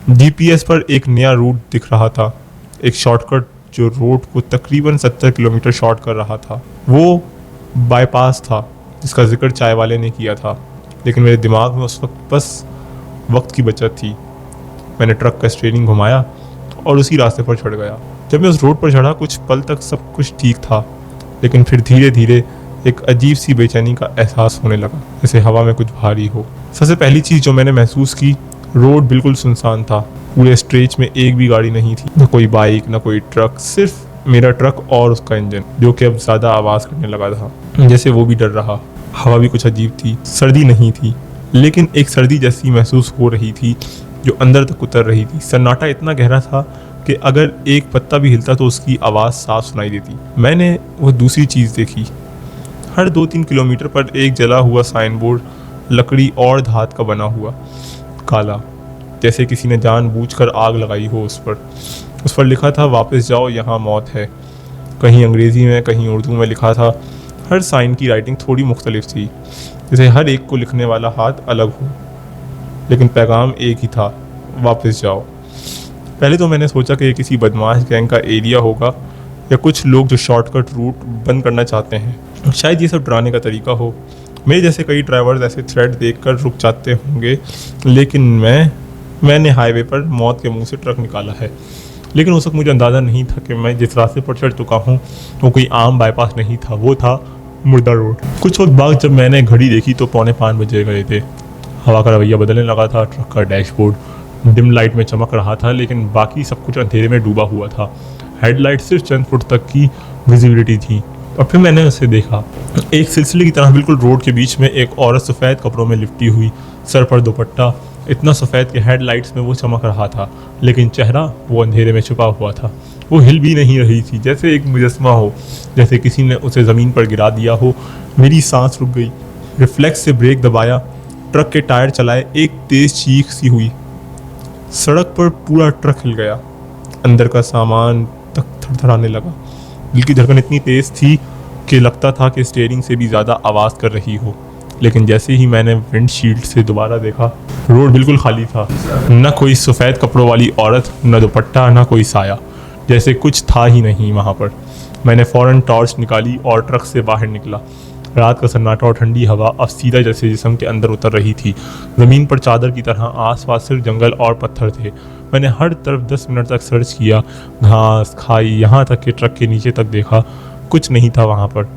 GPS पर एक नया रूट दिख रहा था, एक शॉर्टकट जो रोड को तकरीबन 70 किलोमीटर शॉर्ट कर रहा था। वो बाईपास था जिसका जिक्र चाय वाले ने किया था, लेकिन मेरे दिमाग में उस वक्त बस वक्त की बचत थी। मैंने ट्रक का स्टीयरिंग घुमाया और उसी रास्ते पर चढ़ गया। जब मैं उस रोड पर चढ़ा कुछ पल तक सब कुछ ठीक था, लेकिन फिर धीरे धीरे एक अजीब सी बेचैनी का एहसास होने लगा, जैसे हवा में कुछ भारी हो। सबसे पहली चीज़ जो मैंने महसूस की, रोड बिल्कुल सुनसान था। पूरे स्ट्रेच में एक भी गाड़ी नहीं थी, न कोई बाइक न कोई ट्रक, सिर्फ मेरा ट्रक और उसका इंजन, जो कि अब ज़्यादा आवाज़ करने लगा था, जैसे वो भी डर रहा। हवा भी कुछ अजीब थी, सर्दी नहीं थी, लेकिन एक सर्दी जैसी महसूस हो रही थी जो अंदर तक उतर रही थी। सन्नाटा इतना गहरा था कि अगर एक पत्ता भी हिलता तो उसकी आवाज़ साफ सुनाई देती। मैंने वो दूसरी चीज़ देखी। हर 2-3 किलोमीटर पर एक जला हुआ साइन बोर्ड, लकड़ी और धात का बना हुआ, काला, जैसे किसी ने जानबूझकर आग लगाई हो उस पर लिखा था, वापस जाओ यहाँ मौत है। कहीं अंग्रेज़ी में कहीं उर्दू में लिखा था। हर साइन की राइटिंग थोड़ी मुख्तलिफ थी, जैसे हर एक को लिखने वाला हाथ अलग हो, लेकिन पैगाम एक ही था, वापस जाओ। पहले तो मैंने सोचा कि ये किसी बदमाश गैंग का एरिया होगा या कुछ लोग जो शॉर्टकट रूट बंद करना चाहते हैं। शायद ये सब डराने का तरीका हो। मेरे जैसे कई ड्राइवर्स ऐसे थ्रेड देखकर रुक जाते होंगे, लेकिन मैंने हाईवे पर मौत के मुंह से ट्रक निकाला है। लेकिन उस वक्त मुझे अंदाज़ा नहीं था कि मैं जिस रास्ते पर चढ़ चुका हूँ वो कोई आम बाईपास नहीं था, वो था मुर्दा रोड। कुछ वक्त बाद जब मैंने घड़ी देखी तो 4:45 बजे गए थे। हवा का रवैया बदलने लगा था। ट्रक का डैशबोर्ड डिम लाइट में चमक रहा था, लेकिन बाकी सब कुछ अंधेरे में डूबा हुआ था। हेडलाइट सिर्फ चंद फुट तक की विजिबिलिटी थी। और फिर मैंने उसे देखा, एक सिलसिले की तरह बिल्कुल रोड के बीच में एक औरत सफ़ेद कपड़ों में लिपटी हुई, सर पर दुपट्टा, इतना सफ़ेद कि हेडलाइट्स में वो चमक रहा था, लेकिन चेहरा वो अंधेरे में छुपा हुआ था। वो हिल भी नहीं रही थी, जैसे एक मुजस्मा हो, जैसे किसी ने उसे ज़मीन पर गिरा दिया हो। मेरी सांस रुक गई। रिफ्लेक्स से ब्रेक दबाया, ट्रक के टायर चलाए, एक तेज़ चीख सी हुई। सड़क पर पूरा ट्रक हिल गया, अंदर का सामान तक थरथराने लगा। दिल की धड़कन इतनी तेज़ थी कि लगता था कि स्टीयरिंग से भी ज़्यादा आवाज़ कर रही हो। लेकिन जैसे ही मैंने विंडशील्ड से दोबारा देखा, रोड बिल्कुल खाली था। न कोई सफ़ेद कपड़ों वाली औरत, न दुपट्टा, न कोई साया, जैसे कुछ था ही नहीं वहाँ पर। मैंने फ़ौरन टॉर्च निकाली और ट्रक से बाहर निकला। रात का सन्नाटा और ठंडी हवा अब सीधा जैसे जिस्म के अंदर उतर रही थी। ज़मीन पर चादर की तरह आसपास सिर्फ जंगल और पत्थर थे। मैंने हर तरफ 10 मिनट तक सर्च किया, घास, खाई, यहाँ तक कि ट्रक के नीचे तक देखा, कुछ नहीं था वहाँ पर।